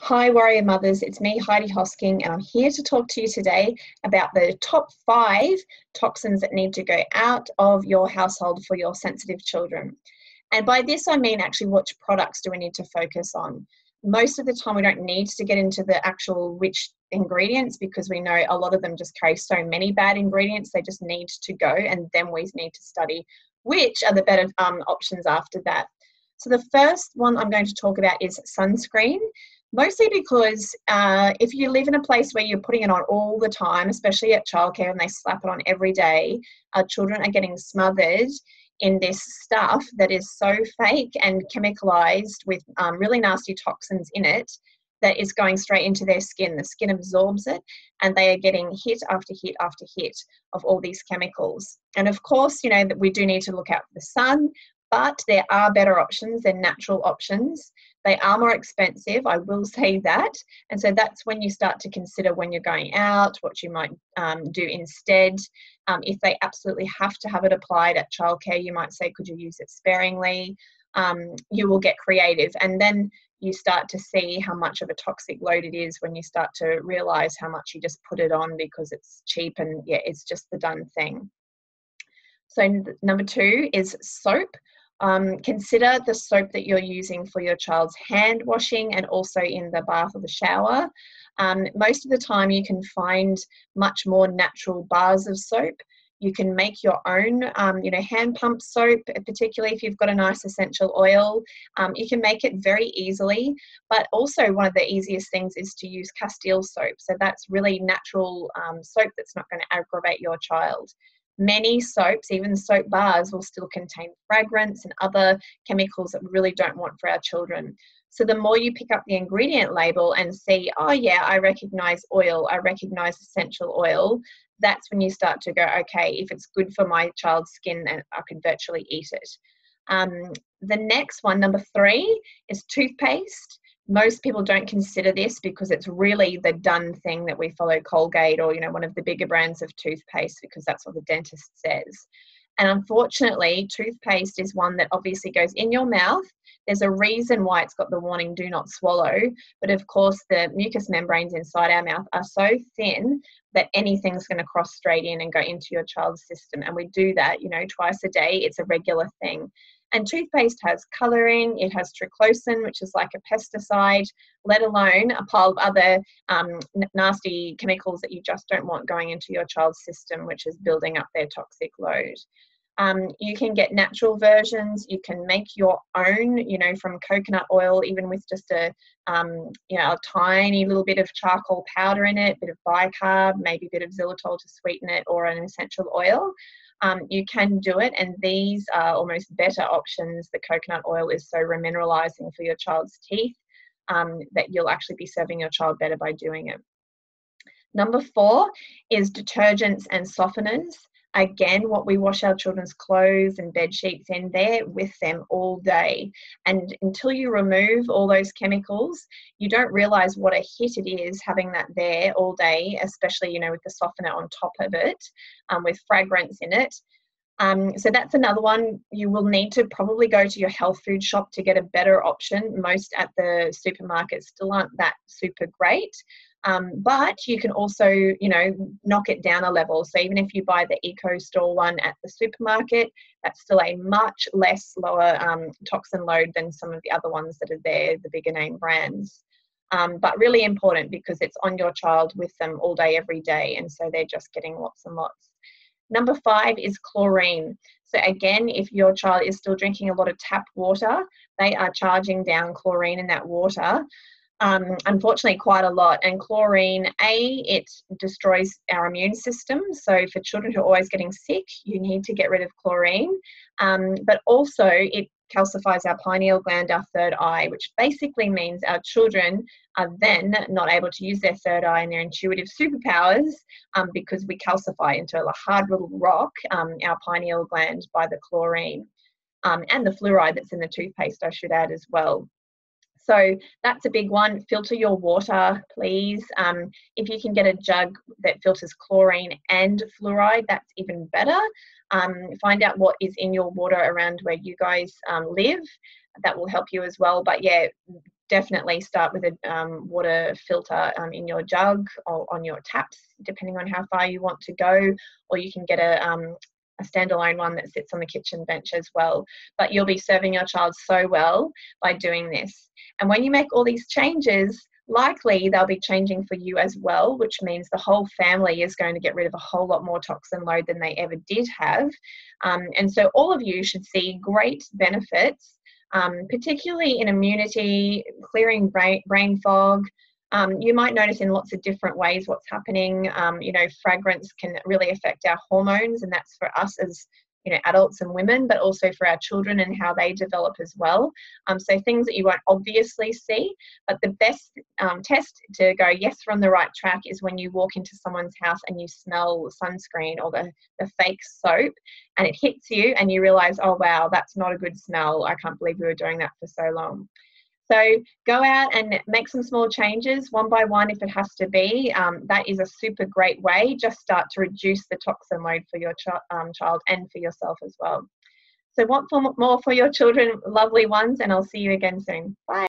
Hi, Warrior Mothers. It's me, Heidi Hosking, and I'm here to talk to you today about the top 5 toxins that need to go out of your household for your sensitive children. And by this, I mean actually which products do we need to focus on. Most of the time, we don't need to get into the actual rich ingredients because we know a lot of them just carry so many bad ingredients. They just need to go, and then we need to study which are the better options after that. So the first one I'm going to talk about is sunscreen. Mostly because if you live in a place where you're putting it on all the time, especially at childcare and they slap it on every day, our children are getting smothered in this stuff that is so fake and chemicalized with really nasty toxins in it that is going straight into their skin. The skin absorbs it and they are getting hit after hit after hit of all these chemicals. And of course, you know, that we do need to look out for the sun, but there are better options than natural options. They are more expensive, I will say that. And so that's when you start to consider when you're going out, what you might do instead. If they absolutely have to have it applied at childcare, you might say, could you use it sparingly? You will get creative. And then you start to see how much of a toxic load it is when you start to realize how much you just put it on because it's cheap and yeah, it's just the done thing. So number 2 is soap. Consider the soap that you're using for your child's hand washing and also in the bath or the shower. Most of the time you can find much more natural bars of soap. You can make your own, hand pump soap, particularly if you've got a nice essential oil. You can make it very easily, but also one of the easiest things is to use Castile soap. So that's really natural soap that's not going to aggravate your child. Many soaps, even soap bars, will still contain fragrance and other chemicals that we really don't want for our children. So the more you pick up the ingredient label and see, oh yeah, I recognize oil, I recognize essential oil, that's when you start to go, okay, if it's good for my child's skin, then I could virtually eat it. The next one, number 3, is toothpaste. Most people don't consider this because it's really the done thing that we follow Colgate or, one of the bigger brands of toothpaste because that's what the dentist says. And unfortunately, toothpaste is one that obviously goes in your mouth. There's a reason why it's got the warning, do not swallow. But of course, the mucous membranes inside our mouth are so thin that anything's going to cross straight in and go into your child's system. And we do that, twice a day. It's a regular thing. And toothpaste has colouring, it has triclosan, which is like a pesticide, let alone a pile of other nasty chemicals that you just don't want going into your child's system, which is building up their toxic load. You can get natural versions. You can make your own, from coconut oil, even with just a tiny little bit of charcoal powder in it, a bit of bicarb, maybe a bit of xylitol to sweeten it, or an essential oil. You can do it, and these are almost better options. The coconut oil is so remineralizing for your child's teeth that you'll actually be serving your child better by doing it. Number 4 is detergents and softeners. Again, what we wash our children's clothes and bed sheets in, they're with them all day. And until you remove all those chemicals, you don't realize what a hit it is having that there all day, especially, with the softener on top of it, with fragrance in it. So that's another one. You will need to probably go to your health food shop to get a better option. Most at the supermarkets still aren't that super great. But you can also, knock it down a level. So even if you buy the Eco Store one at the supermarket, that's still a much lower toxin load than some of the other ones that are there, the bigger name brands. But really important because it's on your child with them all day, every day. And so they're just getting lots and lots. Number 5 is chlorine. So again, if your child is still drinking a lot of tap water, they are charging down chlorine in that water. Unfortunately, quite a lot. And chlorine, it destroys our immune system. So for children who are always getting sick, you need to get rid of chlorine. But also it calcifies our pineal gland, our third eye, which basically means our children are then not able to use their third eye and their intuitive superpowers because we calcify into a hard little rock, our pineal gland, by the chlorine and the fluoride that's in the toothpaste, I should add as well. So that's a big one. Filter your water, please. If you can get a jug that filters chlorine and fluoride, that's even better. Find out what is in your water around where you guys live. that will help you as well. But yeah, definitely start with a water filter in your jug or on your taps, depending on how far you want to go, or you can get a standalone one that sits on the kitchen bench as well. But you'll be serving your child so well by doing this. And when you make all these changes, likely they'll be changing for you as well, which means the whole family is going to get rid of a whole lot more toxin load than they ever did have. And so all of you should see great benefits, particularly in immunity, clearing brain fog. You might notice in lots of different ways what's happening. You know, fragrance can really affect our hormones, and that's for us as, you know, adults and women, but also for our children and how they develop as well. So things that you won't obviously see, but the best test to go, yes, we're on the right track, is when you walk into someone's house and you smell sunscreen or the fake soap, and it hits you and you realize, oh wow, that's not a good smell. I can't believe we were doing that for so long. So go out and make some small changes, one by one if it has to be. That is a super great way. Just start to reduce the toxin load for your child and for yourself as well. So want more for your children, lovely ones, and I'll see you again soon. Bye.